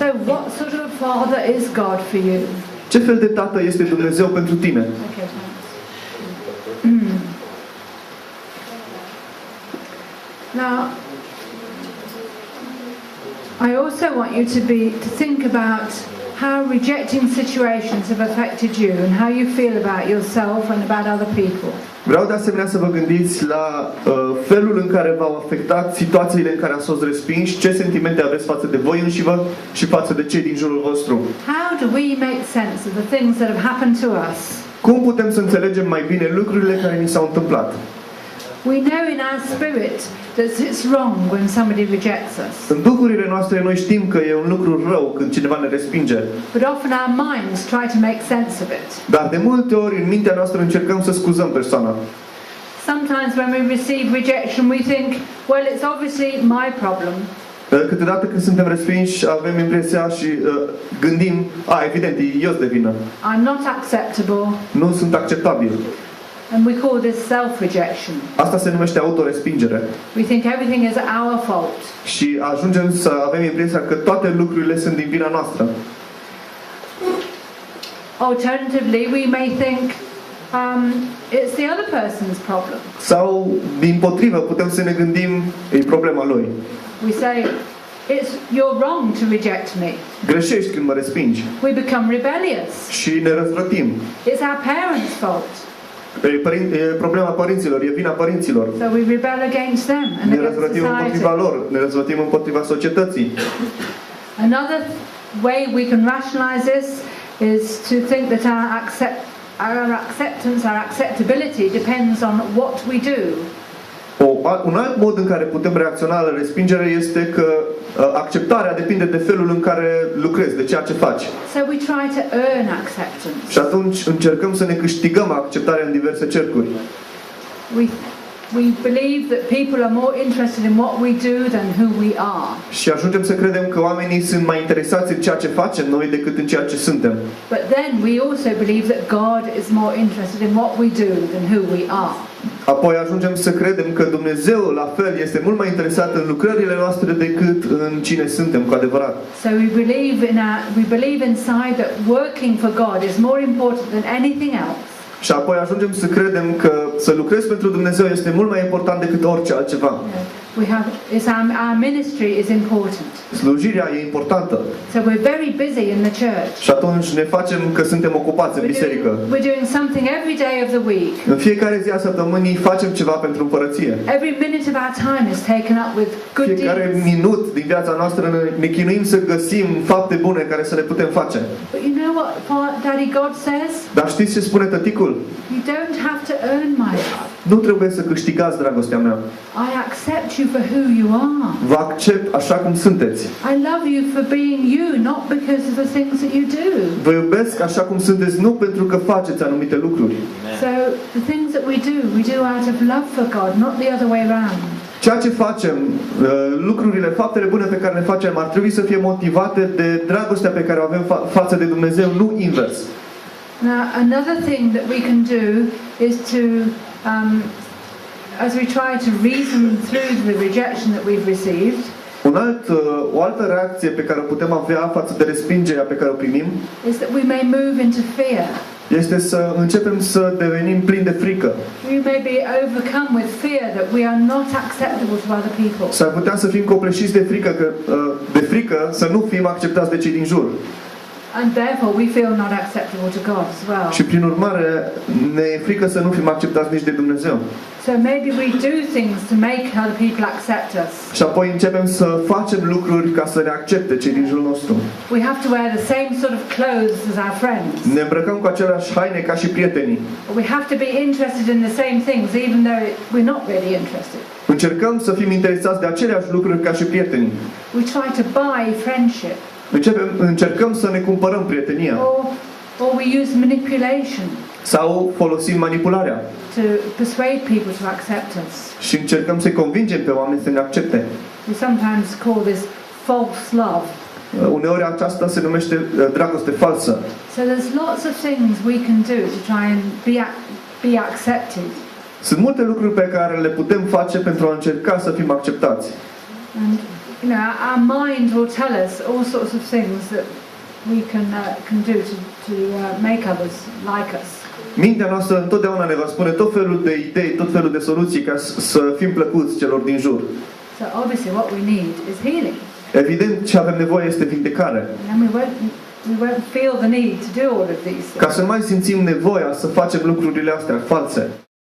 So what sort of a father is God for you? Ce fel de tată este Dumnezeu pentru tine? Okay, thanks. Now, I also want you to think about how rejecting situations have affected you and how you feel about yourself and about other people. Vreau de asemenea să vă gândiți la felul în care v-au afectat situațiile în care ați fost respinși, ce sentimente aveți față de voi înșivă și față de cei din jurul vostru. How do we make sense of the things that have happened to us? Cum putem să înțelegem mai bine lucrurile care ni s-au întâmplat? We know in our spirit that it's wrong when somebody rejects us. În duhurile noastre noi știm că e un lucru rău când cineva ne respinge. But often our minds try to make sense of it. Dar de multe ori în mintea noastră încercăm să scuzăm persoana. Sometimes when we receive rejection we think, well, it's obviously my problem. Câteodată când suntem respinși avem impresia și gândim, evident, eu sunt de vină. I'm not acceptable. Nu sunt acceptabil. And we call this self-rejection. Asta se numește autorespingere. We think everything is our fault. Și ajungem să avem impresia că toate lucrurile sunt din vina noastră. Alternatively, we may think it's the other person's problem. Sau, din potrivă, putem să ne gândim, e problema lui. We say, you're wrong to reject me. Greșești când mă respingi. We become rebellious. Și ne răzvrătim. It's our parents' fault. E problema părinților, e vina părinților. So we rebel against them and Ne against răzvrătim society. împotriva lor, ne răzvrătim împotriva societății. Another way we can rationalize this is to think that our acceptance, our acceptability depends on what we do. Un alt mod în care putem reacționa la respingere este că acceptarea depinde de felul în care lucrezi, de ceea ce faci. So we try to earn acceptance. Și atunci încercăm să ne câștigăm acceptarea în diverse cercuri. We believe that people are more interested in what we do than who we are. Și ajungem să credem că oamenii sunt mai interesați în ceea ce facem noi decât în ceea ce suntem. But then we also believe that God is more interested in what we do than who we are. Apoi ajungem să credem că Dumnezeu, la fel, este mult mai interesat în lucrările noastre decât în cine suntem cu adevărat. So we believe inside that working for God is more important than anything else. Și apoi ajungem să credem că să lucrezi pentru Dumnezeu este mult mai important decât orice altceva. Our ministry is important. Slujirea e importantă. So we're very busy in the church. Și atunci ne facem că suntem ocupați în biserică. We're doing something every day of the week. În fiecare zi a săptămânii facem ceva pentru împărăție. Every minute of our time is taken up with good deeds. Fiecare minut din viața noastră ne chinuim să găsim fapte bune care să le putem face. But you know what Daddy God says? Dar știți ce spune tăticul? You don't have to earn my love. Nu trebuie să câștigați dragostea mea. I accept you for who you are. Vă accept așa cum sunteți. I love you for being you, not because of the things that you do. Vă iubesc așa cum sunteți, nu pentru că faceți anumite lucruri. So the things that we do out of love for God, not the other way around. Ceea ce facem, lucrurile, faptele bune pe care le facem ar trebui să fie motivate de dragostea pe care o avem față de Dumnezeu, nu invers. Now, another thing that we can do is to, as we try to reason through the rejection that we've received, O altă reacție pe care o putem avea față de respingerea pe care o primim is that we may move into fear. este să începem să devenim plini de frică. We may be overcome with fear that we are not acceptable to other people. S-ar putea să fim copleșiți de frică să nu fim acceptați de cei din jur. And therefore we feel not acceptable to God as well. Și prin urmare ne e frică să nu fim acceptați nici de Dumnezeu. So maybe we do things to make other people accept us. Și apoi începem să facem lucruri ca să ne accepte cei din jurul nostru. We have to wear the same sort of clothes as our friends. Ne îmbrăcăm cu aceleași haine ca și prietenii. We have to be interested in the same things even though we're not really interested. Încercăm să fim interesați de aceleași lucruri ca și prietenii. We try to buy friendship. Încercăm să ne cumpărăm prietenia. Or we use manipulation. Sau folosim manipularea. To persuade people to accept us. Și încercăm să convingem pe oameni să ne accepte. We sometimes call this false love. Uneori aceasta se numește dragoste falsă. So there's lots of things we can do to try and be accepted. Sunt multe lucruri pe care le putem face pentru a încerca să fim acceptați. And you know, our mind will tell us all sorts of things that we can do to make others like us. Mintea noastră întotdeauna ne va spune tot felul de idei, tot felul de soluții ca să fim plăcuți celor din jur. So obviously what we need is healing. Evident, ce avem nevoie este vindecare. And we won't feel the need to do all of these things. Ca să nu mai simțim nevoia să facem lucrurile astea false.